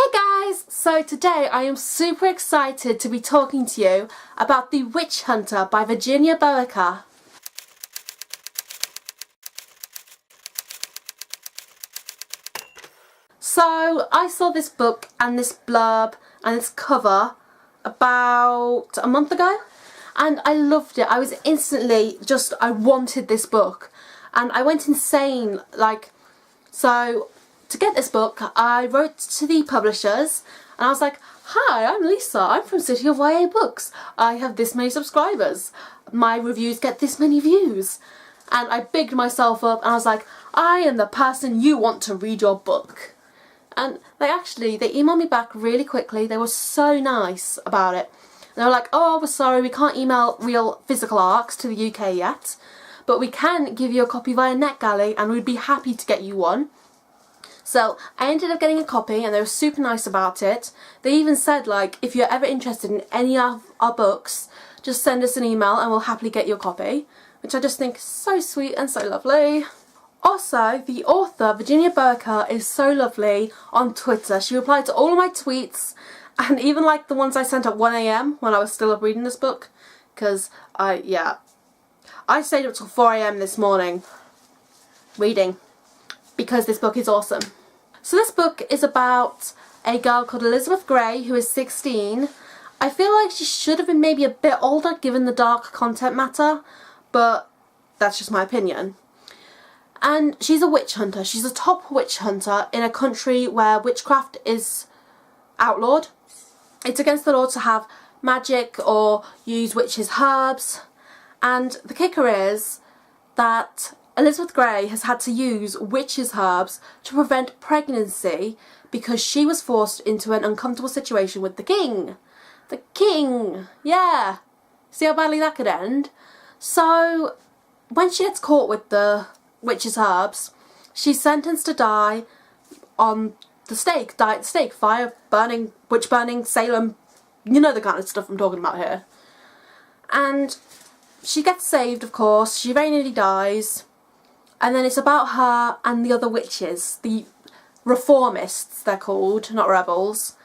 Hey guys! So today I am super excited to be talking to you about The Witch Hunter by Virginia Boaker. So I saw this book and this blurb and this cover about a month ago and I loved it. I was instantly I wanted this book and I went insane. So to get this book I wrote to the publishers and I was like, hi, I'm Lisa, I'm from City of YA Books. I have this many subscribers. My reviews get this many views. And I bigged myself up and I was like, I am the person you want to read your book. And they emailed me back really quickly. They were so nice about it. They were like, oh, we're sorry, we can't email real physical ARCs to the UK yet, but we can give you a copy via NetGalley and we'd be happy to get you one. So I ended up getting a copy and they were super nice about it. They even said, like, if you're ever interested in any of our books, just send us an email and we'll happily get you a copy, which I just think is so sweet and so lovely. Also, the author, Virginia Boaker, is so lovely on Twitter. She replied to all of my tweets and even like the ones I sent at 1 AM when I was still up reading this book, because I stayed up till 4 AM this morning reading because this book is awesome. So this book is about a girl called Elizabeth Grey who is 16. I feel like she should have been maybe a bit older given the dark content matter, but that's just my opinion. And she's a witch hunter. She's a top witch hunter in a country where witchcraft is outlawed. It's against the law to have magic or use witches' herbs. And the kicker is that Elizabeth Grey has had to use witches' herbs to prevent pregnancy because she was forced into an uncomfortable situation with the king. The king! Yeah! See how badly that could end? So, when she gets caught with the witches' herbs, she's sentenced to die on the stake, die at the stake, fire burning, witch burning, Salem, you know the kind of stuff I'm talking about here. And she gets saved, of course, she very nearly dies, and then it's about her and the other witches, the reformists they're called, not rebels.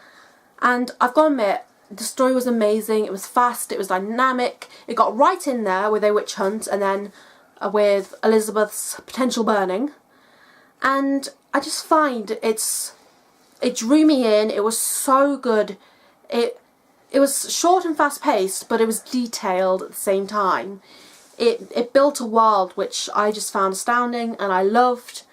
And I've got to admit, the story was amazing, it was fast, it was dynamic, it got right in there with a witch hunt and then with Elizabeth's potential burning, and I just find it drew me in. It was so good. It was short and fast paced, but it was detailed at the same time. It built a world which I just found astounding and I loved,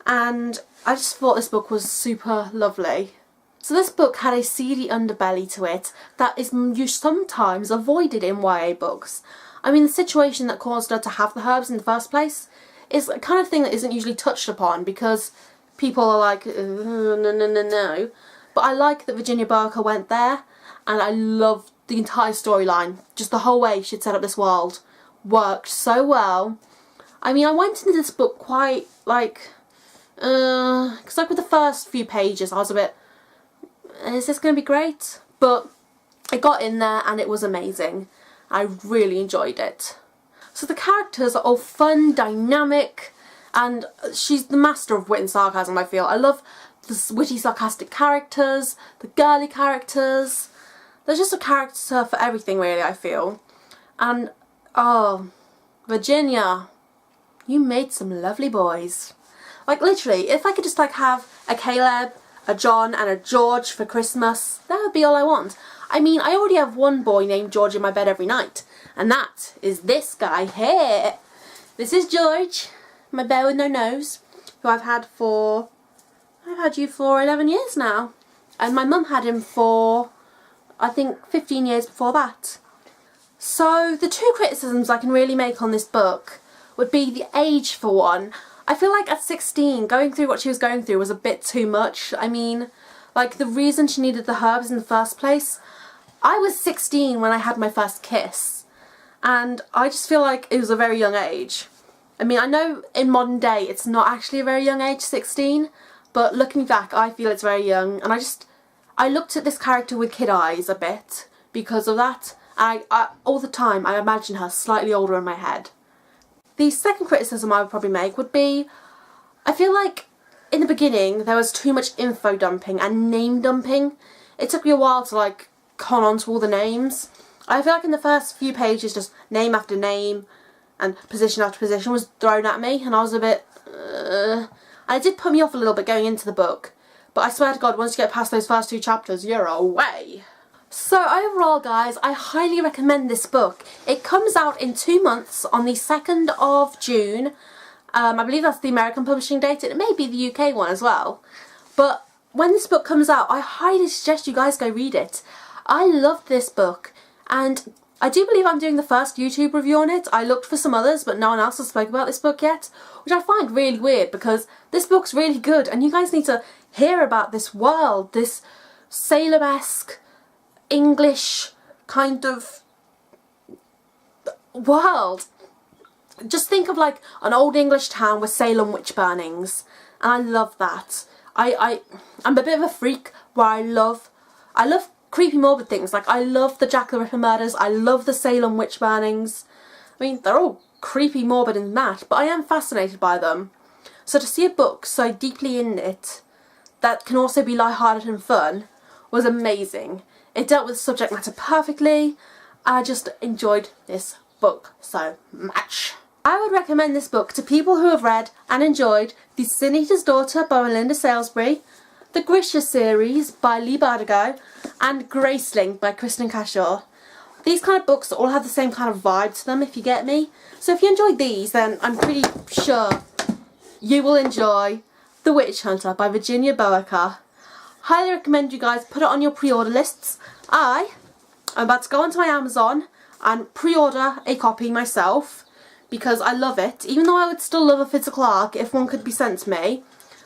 and I just thought this book was super lovely. So this book had a seedy underbelly to it that is sometimes avoided in YA books. I mean, the situation that caused her to have the herbs in the first place is the kind of thing that isn't usually touched upon because people are like, no. But I like that Virginia Boaker went there, and I loved the entire storyline. Just the whole way she'd set up this world worked so well. I mean, I went into this book quite because with the first few pages I was a bit, is this going to be great? But I got in there and it was amazing. I really enjoyed it. So the characters are all fun, dynamic, and she's the master of wit and sarcasm, I feel. I love the witty, sarcastic characters, the girly characters. There's just a character for everything, really, I feel. And, oh, Virginia, you made some lovely boys. Like, literally, if I could just, have a Caleb, a John, and a George for Christmas, that would be all I want. I mean, I already have one boy named George in my bed every night, and that is this guy here. This is George, my bear with no nose, who I've had you for 11 years now. And my mum had him for, I think, 15 years before that. So the two criticisms I can really make on this book would be the age, for one. I feel like at 16, going through what she was going through was a bit too much. I mean, the reason she needed the herbs in the first place, I was 16 when I had my first kiss, and I just feel like it was a very young age. I mean, I know in modern day it's not actually a very young age, 16, but looking back I feel it's very young, and I looked at this character with kid eyes a bit because of that. I all the time I imagine her slightly older in my head. The second criticism I would probably make would be, I feel like in the beginning there was too much info dumping and name dumping. It took me a while to like con on to all the names. I feel like in the first few pages just name after name and position after position was thrown at me, and I was a bit and it did put me off a little bit going into the book, but I swear to God, once you get past those first 2 chapters, you're away. So overall guys, I highly recommend this book. It comes out in 2 months on the 2nd of June. I believe that's the American publishing date. It may be the UK one as well. But when this book comes out, I highly suggest you guys go read it. I loved this book, and I do believe I'm doing the first YouTube review on it. I looked for some others, but no one else has spoken about this book yet, which I find really weird because this book's really good and you guys need to hear about this world, this Salem-esque English kind of world. Just think of like an old English town with Salem witch burnings, and I love that. I'm a bit of a freak where I love creepy morbid things. Like I love the Jack the Ripper murders, I love the Salem witch burnings. I mean, they're all creepy morbid and that, but I am fascinated by them. So to see a book so deeply in it that can also be lighthearted and fun was amazing. It dealt with the subject matter perfectly. I just enjoyed this book so much. I would recommend this book to people who have read and enjoyed The Sin Eater's Daughter by Melinda Salisbury, the Grisha series by Lee Bardugo, and Graceling by Kristen Cashore. These kind of books all have the same kind of vibe to them, if you get me. So if you enjoyed these, then I'm pretty sure you will enjoy The Witch Hunter by Virginia Boaker. Highly recommend you guys put it on your pre-order lists. I'm about to go onto my Amazon and pre-order a copy myself because I love it. Even though I would still love a physical ARC if one could be sent to me.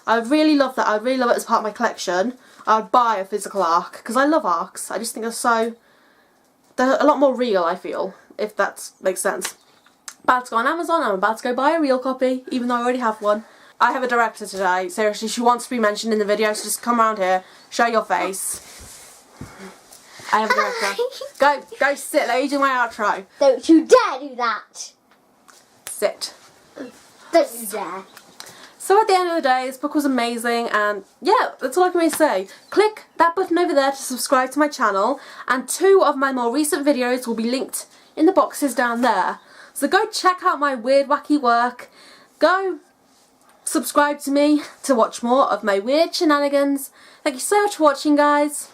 I would really love that. I would really love it as part of my collection. I would buy a physical ARC because I love ARCs. I just think they're a lot more real, I feel, if that makes sense. About to go on Amazon, I'm about to go buy a real copy, even though I already have one. I have a director today, seriously, she wants to be mentioned in the video, so just come around here, show your face. I have a director. Go sit, let me do my outro. Don't you dare do that! Sit. Don't you dare. So at the end of the day, this book was amazing, and yeah, that's all I can really say. Click that button over there to subscribe to my channel, and 2 of my more recent videos will be linked in the boxes down there. So go check out my weird wacky work. Go subscribe to me to watch more of my weird shenanigans. Thank you so much for watching, guys.